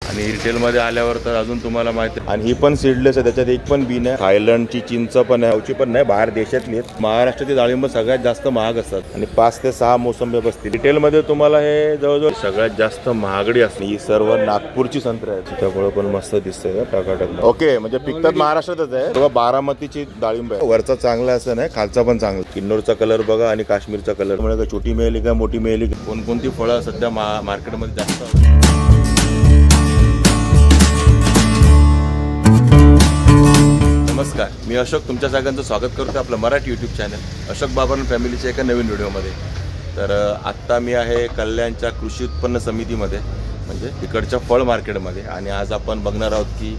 आणि रिटेलमध्ये आल्यावर तर अजून तुम्हाला माहिती आहे. आणि ही पण सीडलेस आहे, त्याच्यात एक पण बी नाही. थायलंडची चिंच पण आहे, गावची पण नाही, बाहेर देशातली आहेत. महाराष्ट्राची डाळिंब सगळ्यात जास्त महाग असतात आणि 5 ते 6 मोसंबी बसतील. रिटेलमध्ये तुम्हाला हे जवळजवळ सगळ्यात जास्त महागडी असते. ही सर्व नागपूरची संत्री आहेत, त्यामुळे पण मस्त दिसते टाकाटक. ओके, म्हणजे पिकतात महाराष्ट्रातच आहे. तेव्हा बारामतीची डाळिंब आहे. वरचा चांगला असं नाही, खालचा पण चांगला. किन्नौरचा कलर बघा आणि काश्मीरचा कलर. म्हणजे छोटी मिळाली का मोठी मिळाली, कोणकोणती फळं सध्या मार्केटमध्ये जास्त. नमस्कार, मी अशोक तुमच्या सगळ्यांचं स्वागत करतो आपलं मराठी यूट्यूब चॅनल अशोक बाबर फॅमिलीच्या एका नवीन व्हिडिओमध्ये. तर आत्ता मी आहे कल्याणच्या कृषी उत्पन्न समितीमध्ये, म्हणजे इकडच्या फळ मार्केटमध्ये. आणि आज आपण बघणार आहोत की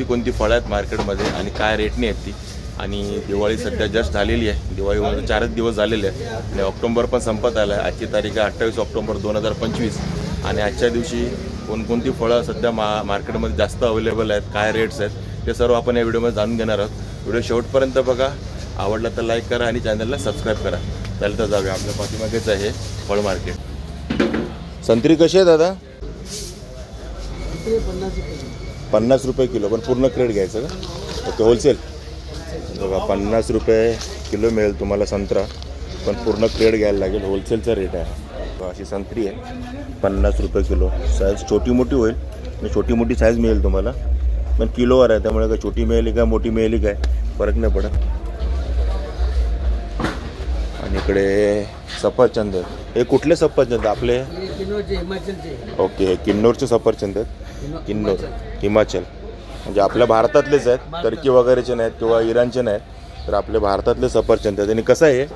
कोणती फळं आहेत मार्केटमध्ये आणि काय रेटने आहेत ती. आणि दिवाळी सध्या जस्ट झालेली आहे, दिवाळीमध्ये 4च दिवस झालेले आहेत आणि ऑक्टोबर पण संपत आला आहे. आजची तारीख आहे 28 ऑक्टोबर 2025. आणि आजच्या दिवशी कोणकोणती फळं सध्या मार्केटमध्ये जास्त अवेलेबल आहेत, काय रेट्स आहेत, ते सर्व आपण या व्हिडिओमध्ये जाणून घेणार आहोत. व्हिडिओ शेवटपर्यंत बघा, आवडला तर लाईक करा आणि चॅनलला सबस्क्राईब करा. त्याला तर जाऊया, आपल्या पाठीमागेच आहे फळ मार्केट. संत्री कशी आहे दादा? 50 रुपये किलो, पण पूर्ण क्रेट घ्यायचं का? ओके, होलसेल बघा 50 रुपये किलो मिळेल तुम्हाला संत्रा, पण पूर्ण क्रेट घ्यायला लागेल. होलसेलचा रेट आहे. अशी संत्री आहे 50 रुपये किलो. साईज छोटी मोठी होईल आणि छोटी मोठी साईज मिळेल तुम्हाला, पण किलोवर आहे, त्यामुळे काय छोटी मिळाली काय मोठी मिळाली काय फरक नाही पडत. आणि इकडे सफरचंद. हे कुठले सफरचंद आपले? ओके, हे किन्नौरचे सफरचंद आहेत. किन्नौर हिमाचल, म्हणजे आपल्या भारतातलेच आहेत, टर्की वगैरेचे नाहीत किंवा इराणचे नाहीत, तर आपल्या भारतातले सफरचंद आहेत. आणि कसं आहे?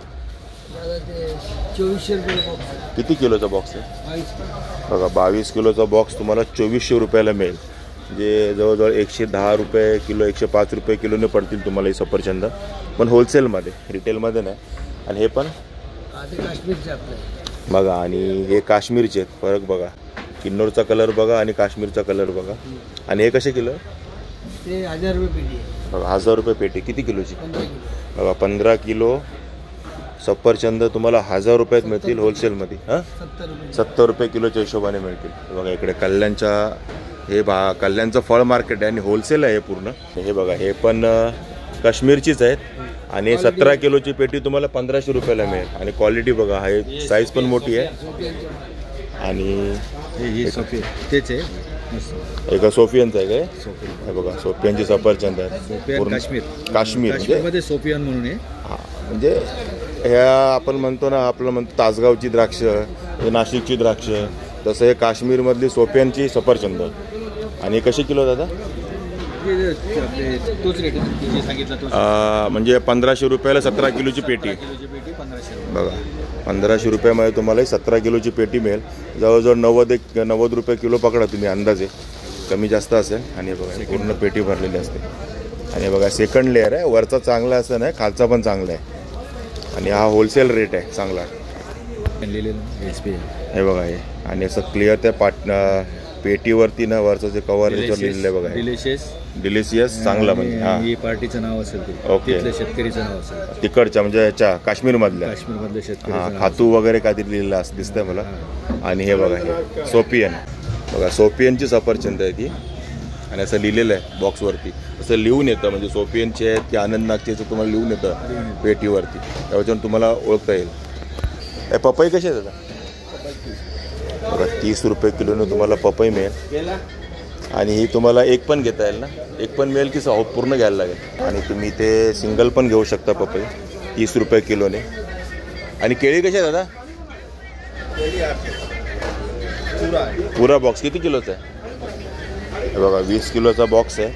2400 रुपये. किती किलोचा बॉक्स आहे? बघा 22 किलोचा बॉक्स तुम्हाला 2400 रुपयाला मिळेल. जे जवळजवळ 110 रुपये किलो, 105 रुपये किलोने पडतील तुम्हाला ही सफरचंद, पण होलसेलमध्ये, रिटेलमध्ये नाही. आणि हे पण काश्मीरचे बघा, आणि हे काश्मीरचे आहेत. फरक बघा, किन्नौरचा कलर बघा आणि काश्मीरचा कलर बघा. आणि हे कसे किलो? ते 1000 रुपये पेटी बघा, 1000 रुपये पेटी. किती किलोची? बघा 15 किलो सफरचंद तुम्हाला 1000 रुपयात मिळतील होलसेलमध्ये. 70 रुपये किलोच्या हिशोबाने मिळतील. बघा इकडे कल्याणच्या हे कल्याणचं फळ मार्केट आहे आणि होलसेल आहे हे पूर्ण. हे बघा, हे पण काश्मीरचीच आहेत आणि 17 किलोची पेटी तुम्हाला 1500 रुपयाला मिळेल. आणि क्वालिटी बघा, हे साईज पण मोठी आहे. आणि तेच आहे, एक सोफियनचं आहे काय? हे बघा, सोफियनची सफरचंद आहे. काश्मीर मध्ये सोफियन म्हणून आहे. हां, म्हणजे ह्या आपण म्हणतो ना, आपलं म्हणतो तासगावची द्राक्ष, नाशिकची द्राक्ष, तसं हे काश्मीरमधली सोफियनची सफरचंद. आणि कशी किलो दादा? म्हणजे 1500 रुपयाला 17 किलोची पेटी. बघा 1500 रुपयामध्ये तुम्हाला 17 किलोची पेटी मिळेल. जवळजवळ 90 रुपये किलो पकडा तुम्ही अंदाजे, कमी जास्त असेल. आणि बघा पूर्ण पेटी भरलेली असते. आणि बघा सेकंड लेअर आहे, वरचा चांगला असं नाही, खालचा पण चांगला आहे. आणि हा होलसेल रेट आहे चांगला. हे बघा, हे आणि असं क्लिअर त्या पेटीवरती ना वरचं जे कव्हर लिहिलेलं आहे बघा, डिलिशियस चांगला. म्हणजे हा पार्टीचं नाव असेल ते. ओके, शेतकरीचं नाव असेल तिकडच्या, म्हणजे याच्या काश्मीरमधल्या शेतकरी. हां, खातू वगैरे काहीतरी लिहिलेलं असं दिसतंय मला. आणि हे बघा, हे सोफियन बघा, सोफियनची सफरचंद आहे ती. आणि असं लिहिलेलं आहे बॉक्सवरती, असं लिहून येतं, म्हणजे सोफियनचे आहेत की आनंदनागचे तुम्हाला लिहून येतं पेटीवरती, त्याच्यावर तुम्हाला ओळखता येईल. हे पपई कशी आहे दादा? बघा 30 रुपये किलोने तुम्हाला पपई मिळेल. आणि ही तुम्हाला एक पण घेता येईल ना, एक पण मिळेल की पूर्ण घ्यायला लागेल. आणि तुम्ही ते सिंगल पण घेऊ शकता पपई 30 रुपये किलोने. आणि केळी कशी आहे दादा? पुरा बॉक्स किती किलोचा आहे? हे बघा 20 किलोचा बॉक्स आहे,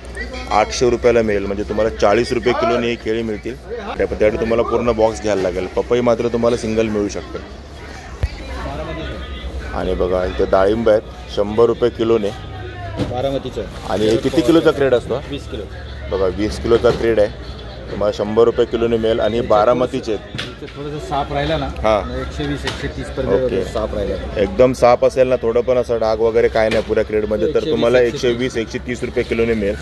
800 रुपयाला मिळेल. म्हणजे तुम्हाला 40 रुपये किलोने ही केळी मिळतील. त्यासाठी तुम्हाला पूर्ण बॉक्स घ्यायला लागेल. पपई मात्र तुम्हाला सिंगल मिळू शकते. आणि बघा इथे डाळिंब आहेत 100 रुपये किलोने, बारामतीचं. आणि हे किती किलोचा क्रेड असतो? 20 किलो. बघा 20 किलोचा क्रेड आहे, तुम्हाला 100 रुपये किलोने मिळेल. आणि बारामतीचे आहेत. थोडंसं साफ राहिला ना, हां 120-130 पर्यंत साफ राहिला. एकदम साफ असेल ना, थोडं पण असं डाग वगैरे काय नाही पुऱ्या क्रेडमध्ये, तर तुम्हाला 120-130 रुपये किलोने मिळेल.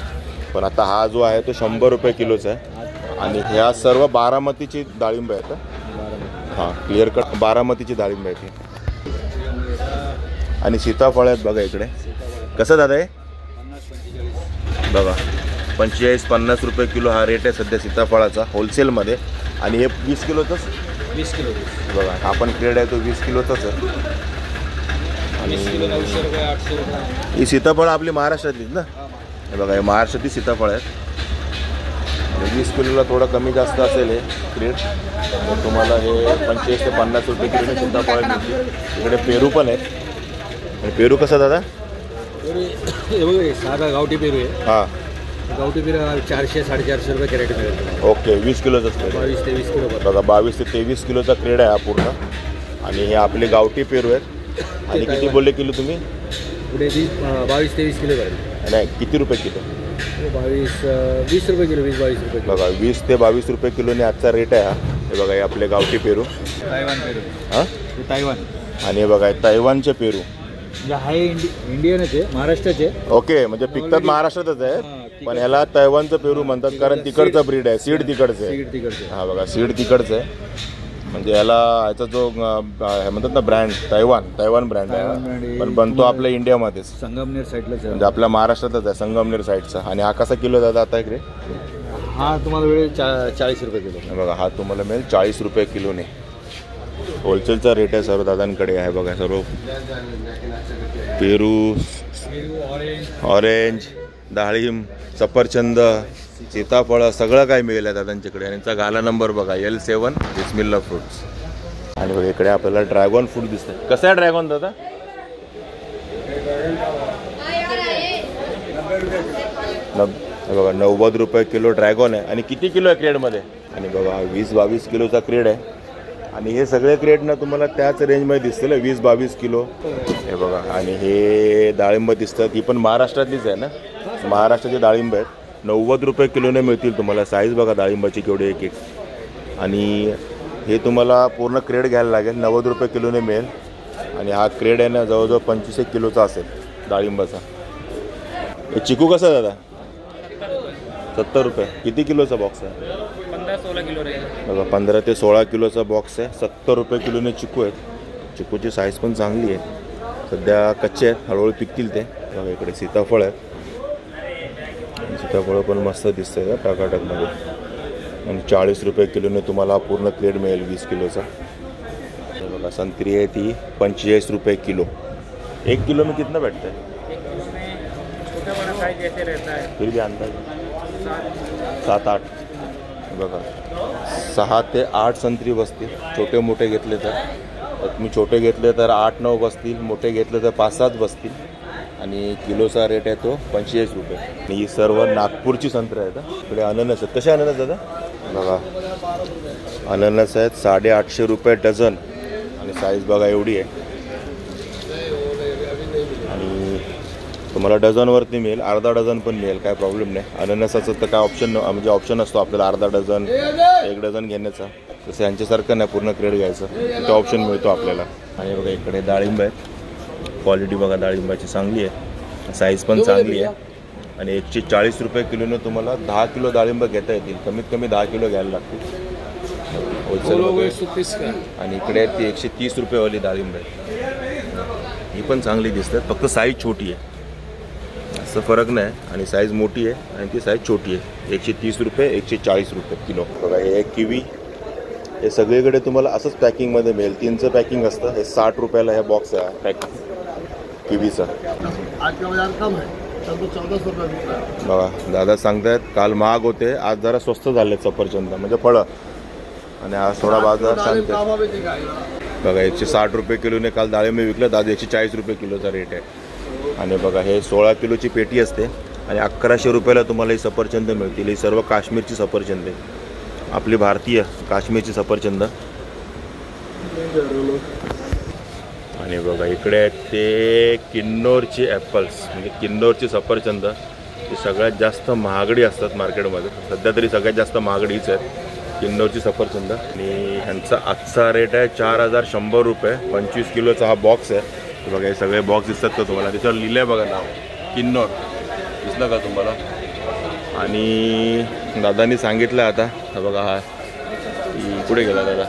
पण आता हा जो आहे तो 100 रुपये किलोचा आहे. आणि ह्या सर्व बारामतीची डाळिंब आहेत. हां, क्लिअर कट बारामतीची डाळिंब आहे. आणि सीताफळ आहेत बघा इकडे. कसं दादा आहे? बघा 45-50 रुपये किलो हा रेट आहे सध्या सीताफळाचा होलसेलमध्ये. आणि हे 20 किलोचंच 20 किलो. बघा हा पण क्रेड आहे तो 20 किलोचाच आहे. 20 किलो 900 रुपये 800 रुपये. ही सीताफळ आपली महाराष्ट्रातलीच ना. हे बघा हे महाराष्ट्रातली सीताफळ आहेत. 20 किलोला थोडं कमी जास्त असेल हे क्रेड. तर तुम्हाला हे 25 ते 50 रुपये किलोने सीताफळ मिळतील. इकडे पेरू पण आहेत. आणि पेरू कसं दादा? हे बघा साधा गावठी पेरू आहे. हां गावठी पेरू 400-450 रुपये कॅरेट मिळेल. ओके 20 किलोचाच क्रेड. 22 ते 20 किलो. बघा 22 ते 23 किलोचा क्रेड आहे हा पूर्ण. आणि हे आपले गावठी पेरू आहेत. आणि किती बोलले किलो तुम्ही? पुढे 22 ते 20 किलो करेल. नाही किती रुपये किलो? 20 रुपये किलो. 20-22 रुपये किलो. बघा 20 ते 22 रुपये किलोने आजचा रेट आहे हा. हे बघा हे आपले गावठी पेरू. तायवान पेरू. हां हे तायवान. आणि हे बघा तैवानचे पेरू. म्हणजे हा इंडियनच आहे, महाराष्ट्राचे. ओके म्हणजे पिकतात महाराष्ट्रातच आहे पण ह्याला तैवानचं पेरू म्हणतात कारण तिकडचं ब्रीड आहे. सीड तिकडचं आहे. सीड तिकडचे. हा बघा सीड तिकडचं आहे. म्हणजे याला ह्याचा जो हे म्हणतात ना ब्रँड तैवान ब्रँड आहे पण बनतो आपल्या इंडियामध्येच. संगमनेर साईडलाच म्हणजे आपल्या महाराष्ट्रातच आहे संगमनेर साईडचा. आणि हा कसा किलो दादा आता इकडे? हा तुम्हाला वेळ 40 रुपये किलो. बघा हा तुम्हाला मिळेल 40 रुपये किलोने. होलसेलचा रेट आहे सर्व दादांकडे आहे. बघा सर्व पेरू, ऑरेंज, डाळिंब, सफरचंद, सीताफळ सगळं काय मिळेल आहे दादांच्याकडे. आणि यांचा गाला नंबर बघा L7 बिस्मिल्ला फ्रूट्स. आणि बघा इकडे आपल्याला ड्रॅगन फ्रूट दिसतंय. कसं आहे ड्रॅगन दादा? बघा 90 रुपये किलो ड्रॅगन आहे. आणि किती किलो आहे क्रेडमध्ये? आणि बघा 20-22 किलोचा क्रेड आहे. आणि हे सगळे क्रेड ना तुम्हाला त्याच रेंजमध्ये दिसतील 20-22 किलो. हे बघा आणि हे डाळिंब दिसतात. ही पण महाराष्ट्रातलीच आहे ना. महाराष्ट्राची डाळिंब आहेत. 90 रुपये किलोने मिळतील तुम्हाला. साईज बघा डाळिंबाची केवढी एक. आणि हे तुम्हाला पूर्ण क्रेड घ्यायला लागेल. 90 रुपये किलोने मिळेल. आणि हा क्रेड आहे ना जवळजवळ 25 किलोचा असेल डाळिंबाचा. हे चिकू कसं आहे दादा? 70 रुपये. किती किलोचा बॉक्स आहे? 15-16 किलो रे. बघा 15 ते 16 किलोचा बॉक्स आहे. 70 रुपये किलोने चिकू आहेत. चिकूची साईज पण चांगली आहे. सध्या कच्चे आहेत हळूहळू पिकतील ते. बघा इकडे सीताफळ आहेत. सीताफळ पण मस्त दिसतंय का टाकाटकमध्ये. आणि 40 रुपये किलोने तुम्हाला पूर्ण क्रेड मिळेल 20 किलोचा. बघा संत्री आहे ती 45 रुपये किलो. 1 किलो में कितना बैठता है? छोटा बड़ा साइज ऐसे रहता है. फिर भी अंदाज 7-8. बघा 6 ते 8 संत्री बसतील. छोटे मोठे घेतले तर तुम्ही छोटे घेतले तर 8-9 बसतील. मोठे घेतले तर 5-7 बसतील. आणि किलोचा रेट आहे तो 45 रुपये. आणि ही सर्व नागपूरची संत्री आहेत. इकडे अननस आहेत. कसे अननस दादा? बघा अननस आहेत 850 रुपये डझन. आणि साईज बघा एवढी आहे. आणि तुम्हाला डझनवरती मिळेल. अर्धा डझन पण मिळेल काय प्रॉब्लेम नाही. अननसाचं तर काय म्हणजे ऑप्शन असतो आपल्याला अर्धा डझन 1 डझन घेण्याचा. तसं यांच्यासारखं नाही पूर्ण क्रेड घ्यायचं तो ऑप्शन मिळतो आपल्याला. आणि बघा इकडे डाळिंब आहेत. क्वालिटी बघा डाळिंबाची चांगली आहे. साईज पण चांगली आहे. आणि 140 रुपये किलोने तुम्हाला 10 किलो डाळिंब घेता येतील. कमीत कमी 10 किलो घ्यायला लागतील होलसेल. आणि इकडे ती 130 रुपयेवाली डाळिंब आहे. ही पण चांगली दिसतात. फक्त साईज छोटी आहे. असं फरक नाही. आणि साईज मोठी आहे आणि ती साईज छोटी आहे. 130 रुपये 140 रुपये किलो. बघा हे किवी हे सगळीकडे तुम्हाला असंच पॅकिंगमध्ये मिळेल. 3चं पॅकिंग असतं. हे 60 रुपयाला हे बॉक्स आहे पॅकिंग किवीचा. बघा दादा सांगतायत काल महाग होते आज जरा स्वस्त झाले सफरचंद म्हणजे फळं. आणि आज थोडा बाजार सांगतात. बघा 160 रुपये किलोने काल डाळिंब विकलं. आज 140 रुपये किलोचा रेट आहे. आणि बघा हे 16 किलोची पेटी असते. आणि 1100 रुपयाला तुम्हाला ही सफरचंद मिळतील. ही सर्व काश्मीरची सफरचंद आहे. आपली भारतीय काश्मीरची सफरचंद. आणि बघा इकडे आहेत ते किन्नौरची ॲपल्स म्हणजे किन्नौरची सफरचंद. ही सगळ्यात जास्त महागडी असतात मार्केटमध्ये. सध्या तरी सगळ्यात जास्त महागडीच आहेत किन्नौरची सफरचंद. आणि ह्यांचा आजचा रेट आहे 4100 रुपये. 25 किलोचा हा बॉक्स आहे. बघा हे सगळे बॉक्स दिसतात का तुम्हाला? त्याच्यावर लिहिलं आहे बघा नाव किन्नौर. दिसलं का तुम्हाला? आणि दादांनी सांगितलं आता बघा हा कुठे गेला दादा?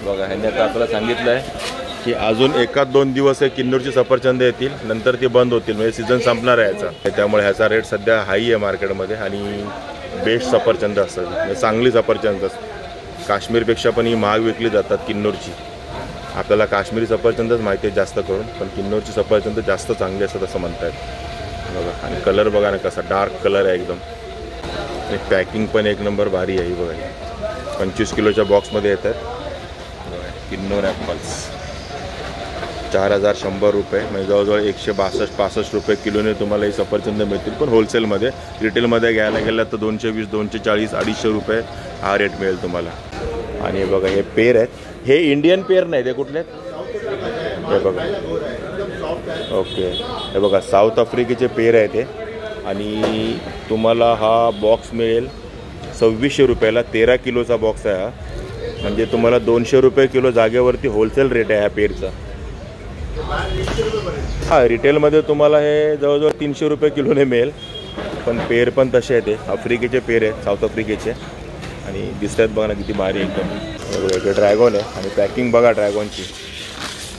बघा ह्यांनी आता आपल्याला सांगितलं आहे की अजून 1-2 दिवस हे किन्नूरची सफरचंद येतील, नंतर ती बंद होतील, म्हणजे सीझन संपणार आहे याचा. त्यामुळे ह्याचा रेट सध्या हाई आहे मार्केटमध्ये आणि बेस्ट सफरचंद असतात, म्हणजे चांगली सफरचंद असतात. काश्मीरपेक्षा पण ही महाग विकली जातात किन्नूरची. आपल्याला काश्मीरी सफरचंदच माहिती आहे जास्त करून, पण किन्नूरची सफरचंद जास्त चांगली असतात असं म्हणतात बघा. आणि कलर बघा ना कसा डार्क कलर आहे एकदम. आणि पॅकिंग पण एक नंबर भारी आहे बघा. 25 किलोच्या बॉक्समध्ये येतात किन्नूर ॲपल्स. 4100 रुपये, म्हणजे जवळजवळ 162-65 रुपये किलोने तुम्हाला ही सफरचंद मिळतील. पण होलसेलमध्ये, रिटेलमध्ये घ्यायला गेलं तर 220, 240, 250 रुपये हा रेट मिळेल तुम्हाला. आणि हे बघा हे पेर आहेत, हे इंडियन पेर नाही, ते कुठले आहेत हे बघा. ओके, हे बघा साऊथ आफ्रिकेचे पेर आहे ते. आणि तुम्हाला हा बॉक्स मिळेल 2600 रुपयाला. 13 किलोचा बॉक्स आहे हा, म्हणजे तुम्हाला 200 रुपये किलो जागेवरती होलसेल रेट आहे ह्या पेरचा. हां, रिटेलमध्ये तुम्हाला हे जवळजवळ 300 रुपये किलोने मिळेल. पण पेर पण तसे आहे, ते आफ्रिकेचे पेर आहेत, साऊथ आफ्रिकेचे. आणि दिसतात बघा ना किती भारी एकदम. ड्रॅगॉन आहे आणि पॅकिंग बघा ड्रॅगॉनची.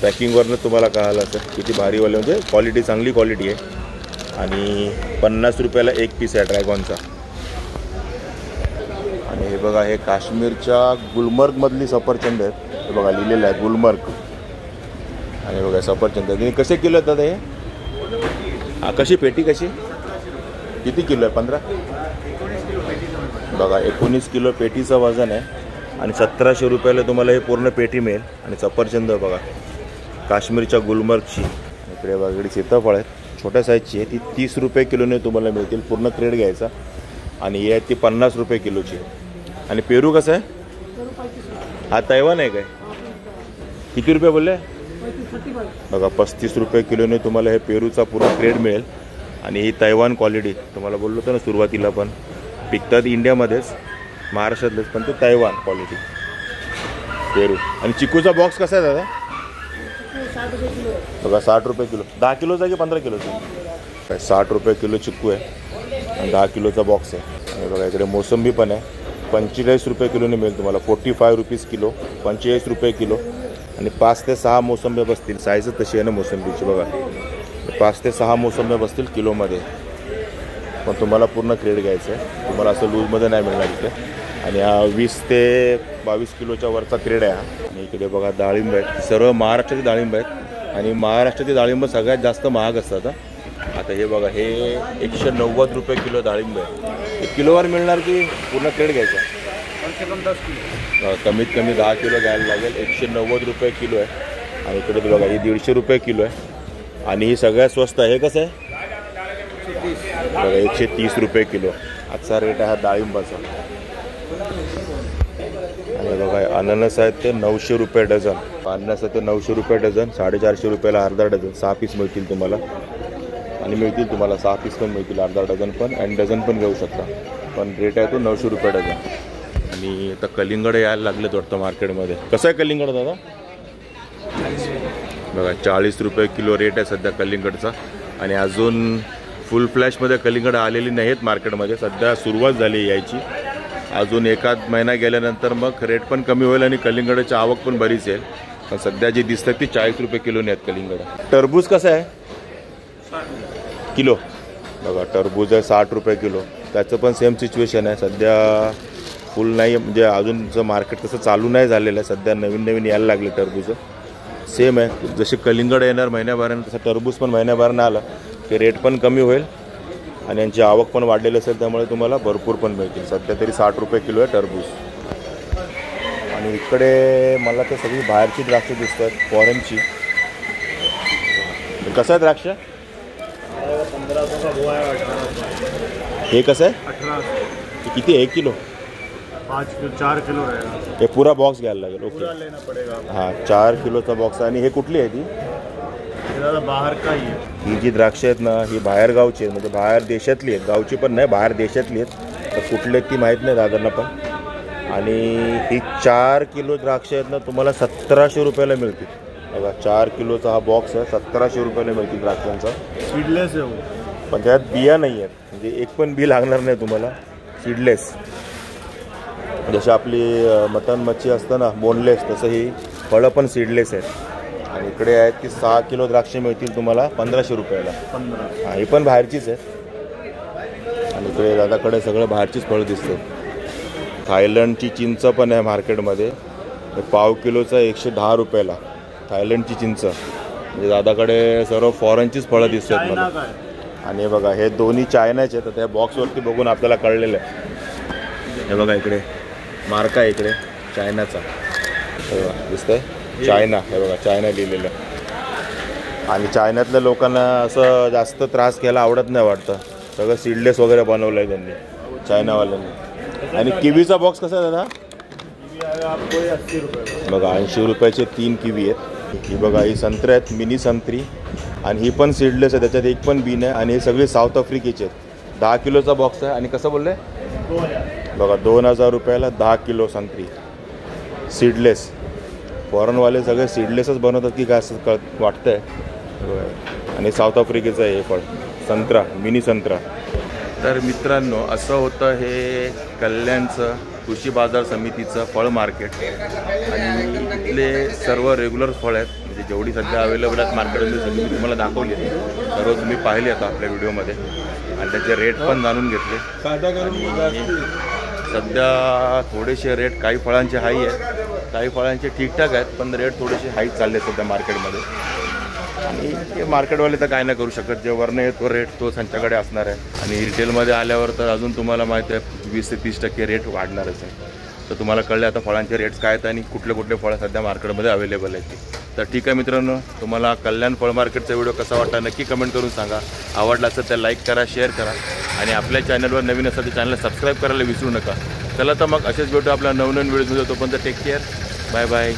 पॅकिंगवरनं तुम्हाला कळालं असेल किती भारीवाले, म्हणजे क्वालिटी चांगली क्वालिटी आहे. आणि 50 रुपयाला एक पीस आहे ड्रॅगॉनचा. आणि हे बघा हे काश्मीरच्या गुलमर्गमधली सफरचंद आहेत, हे बघा लिहिलेलं आहे गुलमर्ग. आणि बघा सफरचंद आणि कसे किलो येतात हे? हां, कशी पेटी कशी किती किलो आहे? 15 बघा 19 किलो पेटीचं वजन आहे. आणि 1700 रुपयाला तुम्हाला हे पूर्ण पेटी मिळेल. आणि सफरचंद बघा काश्मीरच्या गुलमर्गची. इकडे बघा सीताफळ आहेत, छोट्या साईजची आहे, ती 30 रुपये किलोने तुम्हाला मिळतील. पूर्ण क्रेड घ्यायचा. आणि ही आहे ती 50 रुपये किलोची. आणि पेरू कसं आहे? हा तैवान आहे काय? किती रुपये बोलले? बघा 35 रुपये किलोने तुम्हाला हे पेरूचा पूर्ण क्रेड मिळेल. आणि ही तैवान क्वालिटी तुम्हाला बोललो होतं ना सुरुवातीला, पण पिकतात इंडियामध्येच, महाराष्ट्रातलेच, पण ते तैवान क्वालिटी पेरू. आणि चिकूचा बॉक्स कसा आहे दादा? बघा 60 रुपये किलो. 10 किलोचा की 15 किलोचा? काय 60 रुपये किलो चिकू आहे आणि 10 किलोचा बॉक्स आहे. आणि बघा इकडे मोसंबी पण आहे, 45 रुपये किलोने मिळेल तुम्हाला. 45 रुपीज किलो, 45 रुपये किलो. आणि 5 ते 6 मोसंब्या बसतील. साईज तशी आहे ना मोसंबीची बघा. 5 ते 6 मोसंब्या बसतील किलोमध्ये. पण तुम्हाला पूर्ण क्रेड घ्यायचं आहे, तुम्हाला असं लूजमध्ये नाही मिळणार इथे. आणि हा 20 ते 22 किलोच्या वरचा क्रेड आहे हा. आणि इकडे बघा डाळिंब आहेत, सर्व महाराष्ट्राची डाळिंब आहेत. आणि महाराष्ट्राची डाळिंब सगळ्यात जास्त महाग असतात. आता हे बघा हे 190 रुपये किलो डाळिंब आहे. हे किलोवर मिळणार की पूर्ण क्रेड घ्यायचा? कम से कम 10 किलो. कमीत कमी 10 किलो घ्यायला लागेल. 190 रुपये किलो आहे. आणि इकडे बघा ही 150 रुपये किलो आहे. आणि ही सगळ्यात स्वस्त आहे. हे कसं आहे? बघा 130 रुपये किलो आजचा रेट आहे हा डाळिंबाचा. आणि बघा अननस आहेत ते 900 रुपये डझन. अननस आहे ते 900 रुपये डझन. 450 रुपयाला अर्धा डझन. 6 पीस मिळतील तुम्हाला. आणि मिळतील तुम्हाला 6 पीस पण मिळतील, अर्धा डझन पण, आणि डझन पण घेऊ शकता. पण रेट आहे तो 900 रुपये डझन. आणि आता कलिंगड यायला लागलेत वाटतं मार्केटमध्ये. कसं आहे कलिंगड दादा? बघा 40 रुपये किलो रेट आहे सध्या कलिंगडचा. आणि अजून फुल फ्लॅशमध्ये कलिंगड आलेली नाहीत मार्केटमध्ये, सध्या सुरुवात झाली यायची. अजून एखाद महिना गेल्यानंतर मग रेट पण कमी होईल आणि कलिंगडाची आवक पण बरीच येईल. पण सध्या जी दिसतात ती 40 रुपये किलोने आहेत कलिंगड. टरबूज कसं आहे किलो? बघा टरबूज आहे 60 रुपये किलो. त्याचं पण सेम सिच्युएशन आहे, सध्या फुल नाही, म्हणजे अजूनचं मार्केट तसं चालू नाही झालेलं आहे. सध्या नवीन नवीन यायला लागले टरबूज. सेम आहे, जसे कलिंगड येणार महिन्याभरानं तसं टरबूज पण महिन्याभरानं आलं की रेट पण कमी होईल आणि यांची आवक पण वाढलेली असेल, त्यामुळे तुम्हाला भरपूर पण मिळतील. सध्या तरी 60 रुपये किलो आहे टरबूज. आणि इकडे मला तर सगळी बाहेरची द्राक्ष दिसतात, फॉरेनची. कसं आहे द्राक्ष? 1500 हुआ है. 18 हे कसं आहे? 18 किती? 1 किलो? 5 किलो 4 किलो रहेगा. हे पुरा बॉक्स घ्यायला लागेल. पूरा ओके, लेना पड़ेगा. हां 4 किलोचा बॉक्स. आणि हे कुठली आहे ती? ज़्यादा बाहर का ही है. ही जी द्राक्ष आहेत ना ही बाहेर गावची आहेत, म्हणजे बाहेर देशातली आहेत. गावची पण नाही, बाहेर देशातली आहेत. तर कुठले ती माहीत नाही दादांना पण. आणि ही 4 किलो द्राक्ष आहेत ना तुम्हाला 1700 रुपयाला मिळतील. बघा 4 किलोचा हा बॉक्स आहे, 1700 रुपयाला मिळतील द्राक्षांचा. सीडलेस आहे वो. पण त्यात बिया नाही आहेत, म्हणजे एक पण बी लागणार नाही तुम्हाला. सीडलेस, जशी आपली मटन मच्छी असतं ना बोनलेस, तसं ही फळं पण सीडलेस आहेत. आणि इकडे आहेत की 6 किलो द्राक्षे मिळतील तुम्हाला 1500 रुपयाला. हां, ही पण बाहेरचीच आहे. आणि इकडे दादाकडे सगळं बाहेरचीच फळं दिसते. थायलंडची चिंच पण आहे मार्केटमध्ये. पाव किलोचा 110 रुपयाला थायलंडची चिंच. म्हणजे दादाकडे सर्व फॉरेनचीच फळं दिसतात मला. आणि बघा हे दोन्ही चायनाचे, तर त्या बॉक्सवरती बघून आपल्याला कळलेलं आहे. हे बघा इकडे मार्क आहे इकडे चायनाचा, हे बघा दिसतंय चायना. हे बघा चायना लिहिलेलं. आणि चायनातल्या लोकांना असं जास्त त्रास घ्यायला आवडत नाही वाटतं. सगळं सीडलेस वगैरे बनवलं आहे त्यांनी चायनावाल्यांनी. आणि किवीचा बॉक्स कसा आहे दादा? बघा 80 रुपयाचे 3 किवी आहेत. ही बघा ही संत्री आहेत, मिनी संत्री. आणि ही पण सीडलेस आहे, त्याच्यात एक पण बी नाही. आणि हे सगळे साऊथ आफ्रिकेचे आहेत. 10 किलोचा बॉक्स आहे. आणि कसं बोलले बघा 2000 रुपयाला 10 किलो संत्री सीडलेस. फॉरेनवाले सगळे सीडलेसच बनवतात की काय असं वाटतंय. आणि साऊथ आफ्रिकेचं आहे हे फळ संत्रा, मिनी संत्रा. तर मित्रांनो असं होतं हे कल्याणचं कृषी बाजार समितीचं फळ मार्केट. आणि इथले सर्व रेग्युलर फळ आहेत, म्हणजे जेवढी सध्या अवेलेबल आहेत मार्केटमध्ये सगळी मी तुम्हाला दाखवली आहे. सर्व तुम्ही पाहिले आता आपल्या व्हिडिओमध्ये. आणि त्याचे रेट पण जाणून घेतले. सध्या थोडेसे रेट काही फळांचे हाई आहेत, काही फळांचे ठीकठाक आहेत, पण रेट थोडेसे हाई चालले सध्या मार्केटमध्ये. आणि हे मार्केटवाले तर काय नाही करू शकत. जे वरनं येतो रेट तो त्यांच्याकडे असणार आहे. आणि रिटेलमध्ये आल्यावर तर अजून तुम्हाला माहिती आहे 20 ते 30% रेट वाढणारच आहे. तर तुम्हाला कळले आता फळांचे रेट्स काय आहेत आणि कुठले कुठले फळं सध्या मार्केटमध्ये अवेलेबल आहेत. तर ठीक आहे मित्रांनो, तुम्हाला कल्याण फळ मार्केटचा व्हिडिओ कसा वाटला नक्की कमेंट करून सांगा. आवडला असेल तर लाईक करा, शेअर करा. आणि आपल्या चॅनलवर नवीन असेल तर चॅनलला सबस्क्राईब करायला विसरू नका. चला तर मग असेच भेटू आपल्या नवनवीन व्हिडिओमध्ये. तोपर्यंत टेक केअर, बाय बाय.